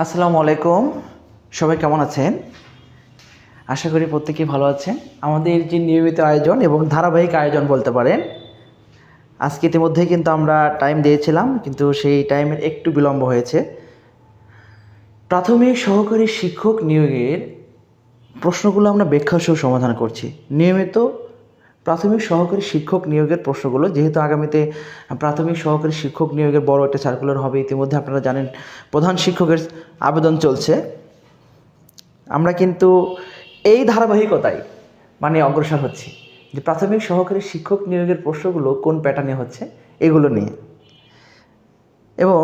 আসসালামু আলাইকুম। সবাই কেমন আছেন? আশা করি প্রত্যেকেই ভালো আছেন। আমাদের যে নিয়মিত আয়োজন এবং ধারাবাহিক আয়োজন বলতে পারেন, আজকে ইতিমধ্যেই কিন্তু আমরা টাইম দিয়েছিলাম, কিন্তু সেই টাইমের একটু বিলম্ব হয়েছে। প্রাথমিক সহকারী শিক্ষক নিয়োগের প্রশ্নগুলো আমরা ব্যাখ্যাসহ সমাধান করছি। নিয়মিত প্রাথমিক সহকারী শিক্ষক নিয়োগের প্রশ্নগুলো, যেহেতু আগামীতে প্রাথমিক সহকারী শিক্ষক নিয়োগের বড় একটা সার্কুলার হবে, ইতিমধ্যে আপনারা জানেন প্রধান শিক্ষকের আবেদন চলছে। আমরা কিন্তু এই ধারাবাহিকতায় অগ্রসর হচ্ছি যে প্রাথমিক সহকারী শিক্ষক নিয়োগের প্রশ্নগুলো কোন প্যাটার্নে হচ্ছে এগুলো নিয়ে, এবং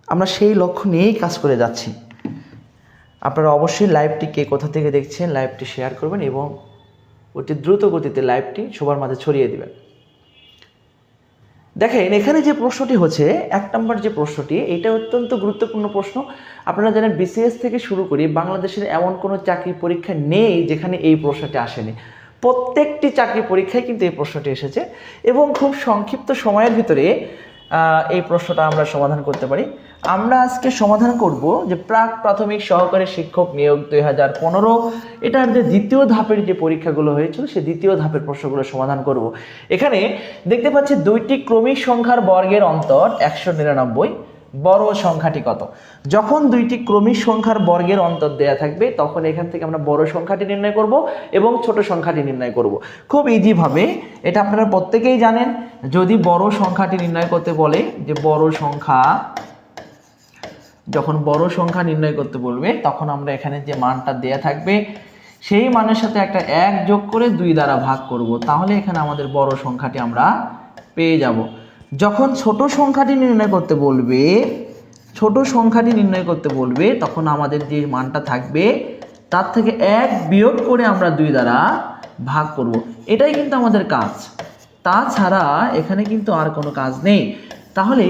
আমরা সেই লক্ষ্য নিয়েই কাজ করে যাচ্ছি। আপনারা অবশ্যই লাইভটি কে কোথা থেকে দেখছেন লাইভটি শেয়ার করবেন এবং অতি দ্রুত গতিতে লাইভটি সবার মাঝে ছড়িয়ে দিবেন। দেখেন, এখানে যে প্রশ্নটি হচ্ছে 1 নম্বর যে প্রশ্নটি, এটা অত্যন্ত গুরুত্বপূর্ণ প্রশ্ন। আপনারা জানেন বিসিএস থেকে শুরু করে বাংলাদেশের এমন কোনো চাকরি পরীক্ষা নেই যেখানে এই প্রশ্নটি আসেনি। প্রত্যেকটি চাকরি পরীক্ষায় কিন্তু এই প্রশ্নটি এসেছে এবং খুব সংক্ষিপ্ত সময়ের ভিতরে এই প্রশ্নটা আমরা সমাধান করতে পারি। আমরা আজকে সমাধান করব যে প্রাথমিক সহকারী শিক্ষক নিয়োগ 2015, এটার যে দ্বিতীয় ধাপের যে পরীক্ষাগুলো হয়েছিল সেই দ্বিতীয় ধাপের প্রশ্নগুলো সমাধান করব। এখানে দেখতে পাচ্ছি 2টি ক্রমিক সংখ্যার বর্গের অন্তর 199, বড় সংখ্যাটি কত? যখন 2টি ক্রমিক সংখ্যার বর্গের অন্তর দেয়া থাকবে তখন এখান থেকে আমরা বড় সংখ্যাটি নির্ণয় করব এবং ছোট সংখ্যাটি নির্ণয় করব। খুব ইজিভাবে, এটা আপনারা প্রত্যেকেই জানেন। যদি বড় সংখ্যাটি নির্ণয় করতে বলে, যে বড় সংখ্যা, যখন বড় সংখ্যা নির্ণয় করতে বলবে তখন আমরা এখানে যে মানটা দেয়া থাকবে সেই মানের সাথে একটা 1 যোগ করে 2 দ্বারা ভাগ করব, তাহলে এখানে আমাদের বড় সংখ্যাটি আমরা পেয়ে যাব। যখন ছোট সংখ্যাটি নির্ণয় করতে বলবে, তখন আমাদের যে মানটা থাকবে তার থেকে 1 বিয়োগ করে আমরা 2 দ্বারা ভাগ করব। এটাই কিন্তু আমাদের কাজ, তাছাড়া এখানে কিন্তু আর কোনো কাজ নেই। তাহলে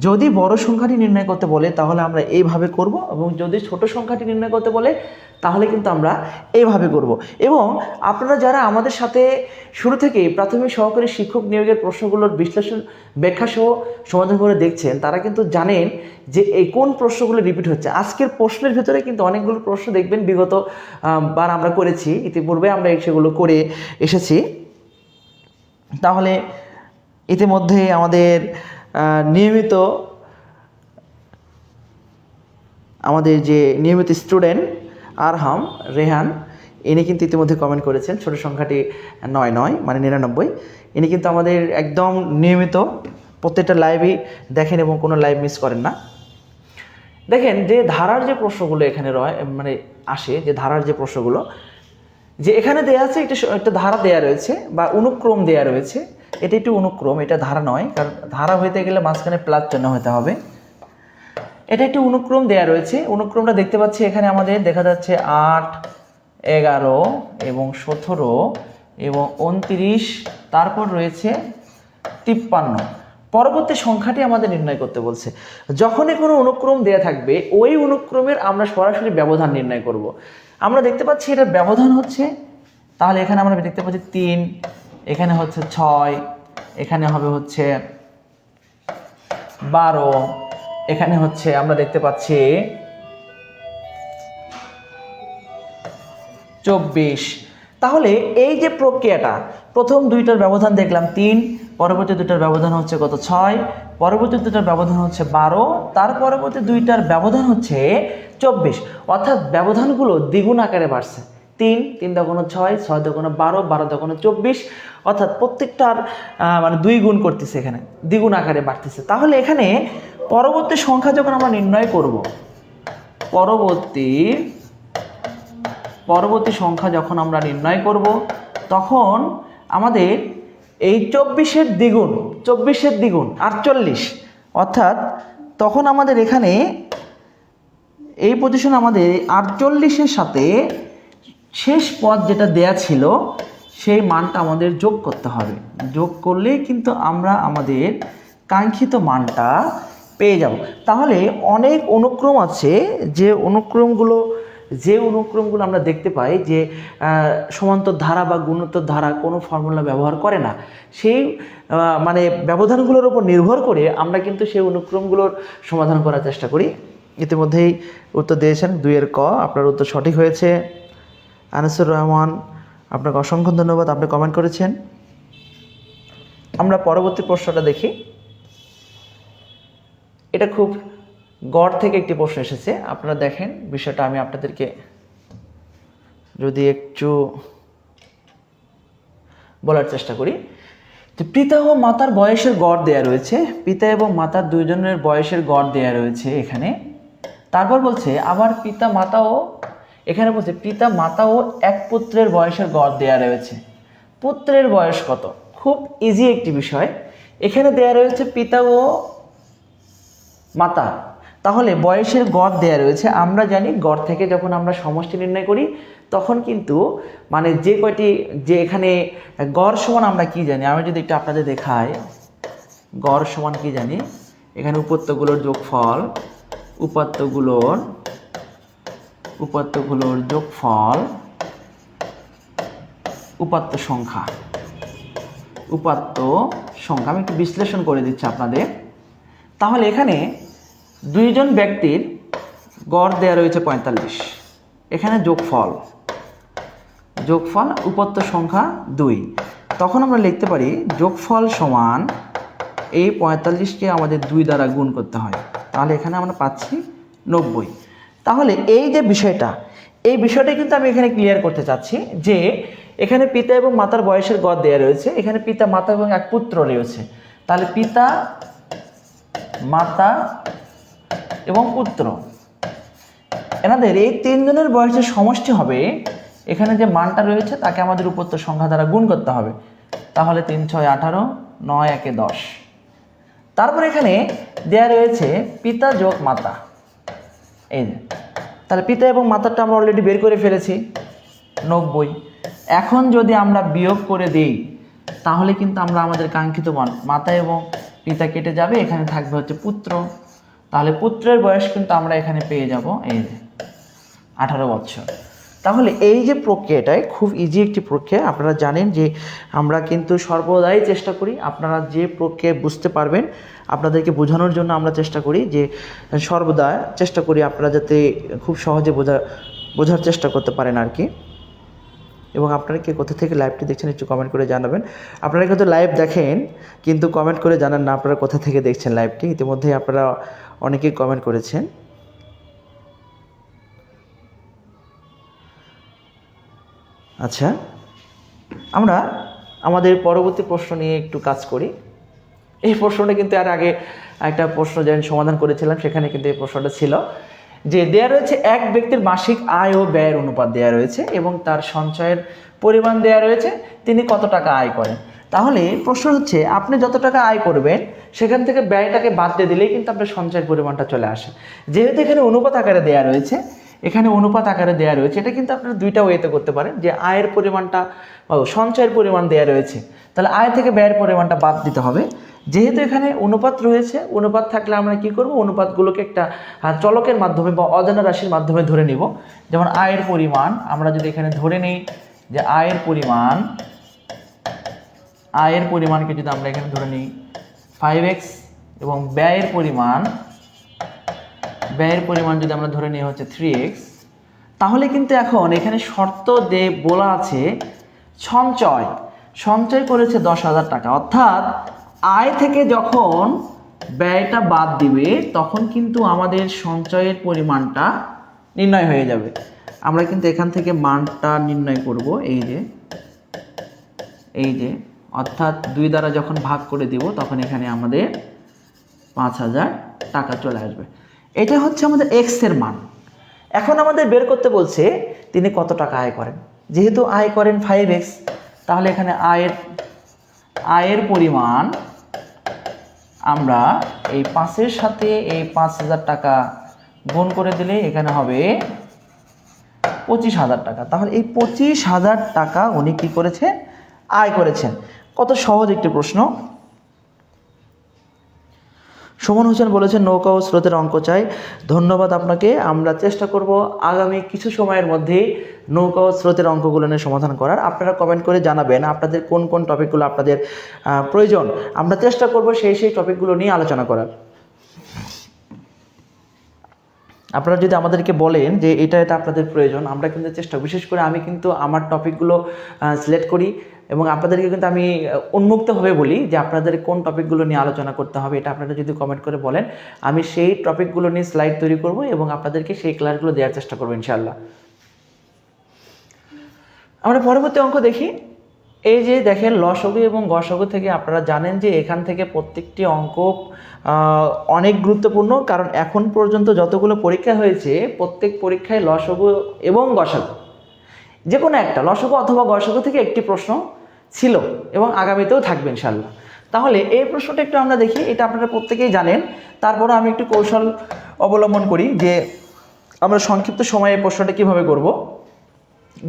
যদি বড় সংখ্যাটি নির্ণয় করতে বলে তাহলে আমরা এইভাবে করব, এবং যদি ছোট সংখ্যাটি নির্ণয় করতে বলে তাহলে কিন্তু আমরা এইভাবে করব। এবং আপনারা যারা আমাদের সাথে শুরু থেকে প্রাথমিক সহকারী শিক্ষক নিয়োগের প্রশ্নগুলোর বিশ্লেষণ ব্যাখ্যা সহ সমাধান করে দেখছেন, তারা কিন্তু জানেন যে এই কোন প্রশ্নগুলো রিপিট হচ্ছে। আজকের প্রশ্নের ভিতরে কিন্তু অনেকগুলো প্রশ্ন দেখবেন বিগত বার আমরা করেছি, ইতিপূর্বে আমরা সেগুলো করে এসেছি। তাহলে ইতিমধ্যে আমাদের যে নিয়মিত স্টুডেন্ট আরহাম রেহান, ইনি কিন্তু ইতিমধ্যে কমেন্ট করেছেন ছোট সংখ্যাটি 99 মানে 99। ইনি কিন্তু আমাদের একদম নিয়মিত, প্রত্যেকটা লাইভই দেখেন এবং কোনো লাইভ মিস করেন না। দেখেন যে ধারার যে প্রশ্নগুলো এখানে আসে, যে ধারার যে প্রশ্নগুলো যে এখানে দেয়া আছে, একটা ধারা দেয়া রয়েছে বা অনুক্রম দেয়া রয়েছে। এটা একটু অনুক্রম, এটা ধারা নয়, কারণ ধারা হইতে গেলে মাঝখানে প্লাস চিহ্ন হতে হবে। এটা একটু অনুক্রম দেয়া রয়েছে। অনুক্রমটা দেখতে পাচ্ছি এখানে আমাদের দেখা যাচ্ছে 8, 11 এবং 17 এবং 29, তারপর রয়েছে 53। পরবর্তী সংখ্যাটি আমাদের নির্ণয় করতে বলছে। যখনই কোনো অনুক্রম দেয়া থাকবে ওই অনুক্রমের আমরা সরাসরি ব্যবধান নির্ণয় করব। আমরা দেখতে পাচ্ছি এটার ব্যবধান হচ্ছে, তাহলে এখানে আমরা দেখতে পাচ্ছি 3, এখানে হচ্ছে 6, এখানে হবে হচ্ছে 12, এখানে হচ্ছে আমরা দেখতে পাচ্ছি 24। তাহলে এই যে প্রক্রিয়াটা, প্রথম 2টার ব্যবধান দেখলাম 3, পরবর্তী 2টার ব্যবধান হচ্ছে কত? 6, পরবর্তী 2টার ব্যবধান হচ্ছে 12, তার পরবর্তী 2টার ব্যবধান হচ্ছে 24। অর্থাৎ ব্যবধানগুলো দ্বিগুণ আকারে বাড়ছে। 3 দুগুণ 6, 6 দুগুণ 12, 12 দুগুণ 24, অর্থাৎ প্রত্যেকটার 2 গুণ করতেছে, এখানে দ্বিগুণ আকারে বাড়তেছে। তাহলে এখানে পরবর্তী সংখ্যা যখন আমরা নির্ণয় করব, পরবর্তী সংখ্যা যখন আমরা নির্ণয় করব তখন আমাদের এই 24-এর দ্বিগুণ 48, অর্থাৎ তখন আমাদের এখানে এই পজিশন আমাদের 48-এর সাথে শেষ পদ যেটা দেয়া ছিল সেই মানটা আমাদের যোগ করতে হবে। যোগ করলেই কিন্তু আমরা আমাদের কাঙ্ক্ষিত মানটা পেয়ে যাব। তাহলে অনেক অনুক্রম আছে, যে অনুক্রমগুলো যে অনুক্রমগুলো আমরা দেখতে পাই যে সমান্তর ধারা বা গুণোত্তর ধারা কোনো ফর্মুলা ব্যবহার করে না, সেই মানে ব্যবধানগুলোর উপর নির্ভর করে আমরা কিন্তু সেই অনুক্রমগুলোর সমাধান করার চেষ্টা করি। ইতিমধ্যেই উত্তর দিয়েছেন 2-এর ক, আপনার উত্তর সঠিক হয়েছে। আনিসুর রহমান, আপনাকে অসংখ্য ধন্যবাদ, আপনি কমেন্ট করেছেন। আমরা পরবর্তী প্রশ্নটা দেখি। এটা খুব গড় থেকে একটি প্রশ্ন এসেছে, আপনারা দেখেন বিষয়টা আমি আপনাদেরকে যদি একটু বলার চেষ্টা করি। যে পিতা ও মাতার বয়সের গড় দেয়া রয়েছে, পিতা এবং মাতার দুইজনের বয়সের গড় দেয়া রয়েছে এখানে। তারপর বলছে আবার পিতা মাতা ও, এখানে বলছে পিতা মাতা ও এক পুত্রের বয়সের গড় দেয়া রয়েছে। পুত্রের বয়স কত? খুব ইজি একটি বিষয়। এখানে দেয়া রয়েছে পিতা ও মাতা, তাহলে বয়সের গড় দেয়া রয়েছে। আমরা জানি গড় থেকে যখন আমরা সমষ্টি নির্ণয় করি তখন কিন্তু মানে যে কয়টি, যে এখানে গড় সমান আমরা কি জানি, আমি যদি একটু আপনাদের দেখাই, গড় সমান কি জানি, এখানে উপাত্তগুলোর যোগফল, উপাত্তগুলোর যোগফল, উপাত্ত সংখ্যা, আমি একটু বিশ্লেষণ করে দিচ্ছি আপনাদের। তাহলে এখানে দুইজন ব্যক্তির গড় দেয়া রয়েছে 45, এখানে যোগফল উপাত্ত সংখ্যা 2, তখন আমরা লিখতে পারি যোগফল সমান এই 45কে আমাদের 2 দ্বারা গুণ করতে হয়, তাহলে এখানে আমরা পাচ্ছি 90। তাহলে এই যে বিষয়টা, এই বিষয়টা কিন্তু আমি এখানে ক্লিয়ার করতে চাচ্ছি যে এখানে পিতা এবং মাতার বয়সের গড় দেয়া রয়েছে, এখানে পিতা মাতা এবং এক পুত্র রয়েছে, তাহলে পিতা মাতা এবং পুত্র এনাদের এই 3 জনের বয়সের সমষ্টি হবে, এখানে যে মানটা রয়েছে তাকে আমাদের উপাত্ত সংখ্যা দ্বারা গুণ করতে হবে, তাহলে 3 × 6 = 18, 9 × 1 = 10। তারপর এখানে দেয়া রয়েছে পিতা যোগ মাতা, এই যে, তাহলে পিতা এবং মাতারটা আমরা অলরেডি বের করে ফেলেছি 90। এখন যদি আমরা বিয়োগ করে দেই তাহলে কিন্তু আমরা আমাদের কাঙ্ক্ষিত মান, মাতা এবং পিতা কেটে যাবে, এখানে থাকবে হচ্ছে পুত্র, তাহলে পুত্রের বয়স কিন্তু আমরা এখানে পেয়ে যাব এই যে 18 বছর। তাহলে এই যে প্রক্রিয়াটাই খুব ইজি একটি প্রক্রিয়া, আপনারা জানেন যে আমরা কিন্তু সর্বদাই চেষ্টা করি, আপনারা যে প্রক্রিয়া বুঝতে পারবেন আপনাদেরকে বোঝানোর জন্য আমরা চেষ্টা করি, যে সর্বদা চেষ্টা করি আপনারা যাতে খুব সহজে বোঝার চেষ্টা করতে পারেন আর কি। এবং আপনারা কে কোথা থেকে লাইভটি দেখছেন একটু কমেন্ট করে জানাবেন। আপনারা কিন্তু লাইভ দেখেন কিন্তু কমেন্ট করে জানান না আপনারা কোথা থেকে দেখছেন লাইভটি। ইতিমধ্যেই আপনারা অনেকেই কমেন্ট করেছেন। আচ্ছা, আমরা আমাদের পরবর্তী প্রশ্ন নিয়ে একটু কাজ করি। এই প্রশ্নটা কিন্তু এর আগে একটা প্রশ্ন যেন সমাধান করেছিলাম, সেখানে কিন্তু এই প্রশ্নটা ছিল যে দেয়া রয়েছে এক ব্যক্তির মাসিক আয় ও ব্যয়ের অনুপাত দেয়া রয়েছে এবং তার সঞ্চয়ের পরিমাণ দেয়া রয়েছে, তিনি কত টাকা আয় করেন। তাহলে প্রশ্ন হচ্ছে আপনি যত টাকা আয় করবেন সেখান থেকে ব্যয়টাকে বাদ দিয়ে দিলেই কিন্তু আপনার সঞ্চয়ের পরিমাণটা চলে আসে। যেহেতু এখানে অনুপাত আকারে দেয়া রয়েছে, এটা কিন্তু আপনারা দুইটা ওয়েতে করতে পারেন, যে আয়ের পরিমাণটা সঞ্চয়ের পরিমাণ দেয়া রয়েছে, তাহলে আয় থেকে ব্যয়ের পরিমাণটা বাদ দিতে হবে। যেহেতু এখানে অনুপাত রয়েছে, অনুপাত থাকলে আমরা কি করব, অনুপাতগুলোকে একটা চলকের মাধ্যমে বা অজানা রাশির মাধ্যমে ধরে নিব। যেমন আয়ের পরিমাণ আমরা যদি এখানে ধরে নিই যে আয়ের পরিমাণকে যদি আমরা এখানে ধরে নিই 5x এবং ব্যয়ের পরিমাণ যদি আমরা ধরে নিই হচ্ছে 3x, তাহলে কিন্তু এখন এখানে শর্ত বলা আছে সঞ্চয় করেছে 10,000 টাকা, অর্থাৎ আয় থেকে যখন ব্যয়টা বাদ দিবে তখন কিন্তু আমাদের সঞ্চয়ের পরিমাণটা নির্ণয় হয়ে যাবে। আমরা কিন্তু এখান থেকে মানটা নির্ণয় করব, এই যে অর্থাৎ 2 দ্বারা যখন ভাগ করে দিব তখন এখানে আমাদের 5,000 টাকা চলে আসবে। এটা হচ্ছে আমাদের x এর মান। এখন আমাদের বের করতে বলছে তিনি কত টাকা আয় করেন। যেহেতু আয় করেন 5x, তাহলে এখানে আয়ের পরিমাণ আমরা এই 5-এর সাথে এই 5,000 টাকা গুণ করে দিলে এখানে হবে 25,000 টাকা। তাহলে এই 25,000 টাকা উনি কি করেছেন, আয় করেছেন। কত সহজ একটি প্রশ্ন। সুমন হোসেন বলেছেন নৌকা ও স্রোতের অঙ্ক চাই। ধন্যবাদ আপনাকে। আমরা চেষ্টা করব আগামী কিছু সময়ের মধ্যেই নৌকা ও স্রোতের অঙ্কগুলো নিয়ে সমাধান করার। আপনারা কমেন্ট করে জানাবেন আপনাদের কোন কোন টপিকগুলো আপনাদের প্রয়োজন। আমরা চেষ্টা করব সেই টপিকগুলো নিয়ে আলোচনা করার। আপনারা যদি আমাদেরকে বলেন যে এটা আপনাদের প্রয়োজন, আমরা কিন্তু বিশেষ করে আমি কিন্তু আমার টপিকগুলো সিলেক্ট করি এবং আপনাদেরকে কিন্তু আমি উন্মুক্তভাবে বলি যে আপনাদের কোন টপিকগুলো নিয়ে আলোচনা করতে হবে। এটা আপনারা যদি কমেন্ট করে বলেন, আমি সেই টপিকগুলো নিয়ে স্লাইড তৈরি করব এবং আপনাদেরকে সেই ক্লাসগুলো দেওয়ার চেষ্টা করবো ইনশাআল্লাহ। আমরা পরবর্তী অঙ্ক দেখি। এই যে দেখেন লসগু এবং গসগু থেকে আপনারা জানেন যে এখান থেকে প্রত্যেকটি অঙ্ক অনেক গুরুত্বপূর্ণ, কারণ এখন পর্যন্ত যতগুলো পরীক্ষা হয়েছে প্রত্যেক পরীক্ষায় লসগু এবং গসগু যে কোনো একটা লসগু অথবা গসগু থেকে একটি প্রশ্ন ছিল এবং আগামীতেও থাকবে ইনশাআল্লাহ। তাহলে এই প্রশ্নটা একটু আমরা দেখি। এটা আপনারা প্রত্যেকেই জানেন, তারপরে আমি একটু কৌশল অবলম্বন করি যে আমরা সংক্ষিপ্ত সময়ে এই প্রশ্নটা কীভাবে করব।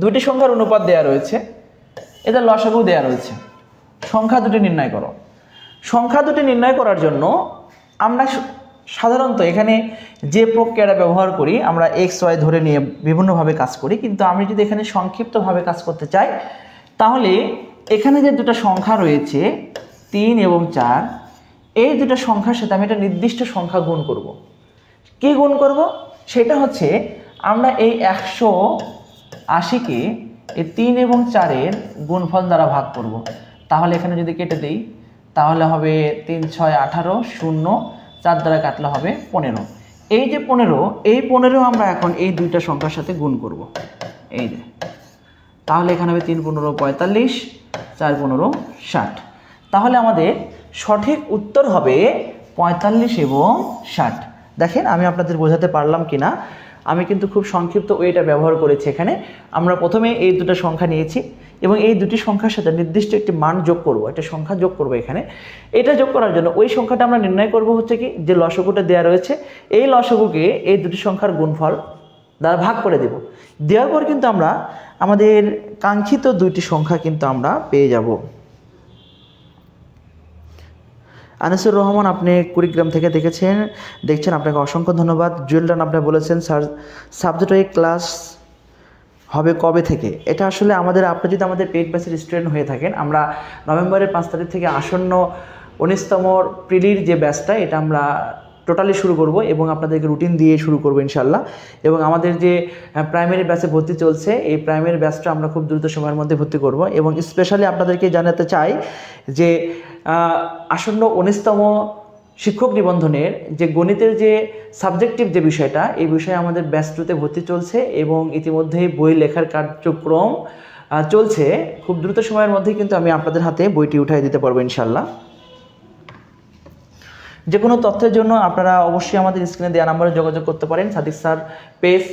দুটি সংখ্যার অনুপাত দেওয়া রয়েছে, এদের লসাগু দেওয়া রয়েছে, সংখ্যা দুটি নির্ণয় করো। সংখ্যা দুটি নির্ণয় করার জন্য আমরা সাধারণত এখানে যে প্রক্রিয়াটা ব্যবহার করি আমরা এক্স ওয়াই ধরে নিয়ে বিভিন্নভাবে কাজ করি, কিন্তু আমি যদি এখানে সংক্ষিপ্তভাবে কাজ করতে চাই তাহলে এখানে যে দুটো সংখ্যা রয়েছে 3 এবং 4, এই দুটো সংখ্যার সাথে আমি একটা নির্দিষ্ট সংখ্যা গুণ করব। কি গুণ করব? সেটা হচ্ছে আমরা এই 180কে এই 3 এবং 4-এর গুণফল দ্বারা ভাগ করব। তাহলে এখানে যদি কেটে দিই তাহলে হবে 3 6 18, 0 4 দ্বারা কাটলে হবে 15। এই যে 15, এই 15 আমরা এখন এই দুইটা সংখ্যার সাথে গুণ করব। এই যে তাহলে এখানে হবে 3 15 45, 4 15 60। তাহলে আমাদের সঠিক উত্তর হবে 45 এবং 60। দেখেন আমি আপনাদের বোঝাতে পারলাম কিনা। আমি কিন্তু খুব সংক্ষিপ্ত ওয়েটা ব্যবহার করেছি। এখানে আমরা প্রথমে এই দুটো সংখ্যা নিয়েছি এবং এই দুটি সংখ্যার সাথে নির্দিষ্ট একটি মান যোগ করব, একটা সংখ্যা যোগ করব। এখানে এটা যোগ করার জন্য ওই সংখ্যাটা আমরা নির্ণয় করব হচ্ছে কি যে লসগুটা দেওয়া রয়েছে, এই লসগুকে এই দুটি সংখ্যার গুণফল দ্বারা ভাগ করে দেব। দেওয়ার পর কিন্তু আমরা আমাদের কাঙ্ক্ষিত দুইটি সংখ্যা কিন্তু আমরা পেয়ে যাব। আনিসুর রহমান, আপনি কুড়িগ্রাম থেকে দেখছেন, আপনাকে অসংখ্য ধন্যবাদ। জুয়েলডান আপনি বলেছেন স্যার সাবজেক্ট ওয়াইজ ক্লাস হবে কবে থেকে? এটা আসলে আপনি যদি আমাদের পেইড ব্যাচের স্টুডেন্ট হয়ে থাকেন, আমরা নভেম্বরের 5 তারিখ থেকে আসন্ন 19তম প্রিলির যে ব্যাচটা এটা আমরা টোটালি শুরু করব এবং আপনাদেরকে রুটিন দিয়ে শুরু করব ইনশাল্লাহ। এবং আমাদের যে প্রাইমারি ব্যাচে ভর্তি চলছে, এই প্রাইমারি ব্যাচটা আমরা খুব দ্রুত সময়ের মধ্যে ভর্তি করব। এবং স্পেশালি আপনাদেরকে জানাতে চাই যে আসন্ন 19তম শিক্ষক নিবন্ধনের যে গণিতের যে সাবজেক্টিভ যে বিষয়টা, এই বিষয়ে আমাদের ব্যাচ 2তে ভর্তি চলছে এবং ইতিমধ্যেই বই লেখার কার্যক্রম চলছে। খুব দ্রুত সময়ের মধ্যেই কিন্তু আমি আপনাদের হাতে বইটি উঠাই দিতে পারবো ইনশাল্লাহ। যে কোনো তথ্যের জন্য আপনারা অবশ্যই আমাদের স্ক্রিনে দেওয়া নাম্বারে যোগাযোগ করতে পারেন। Sadiq sir page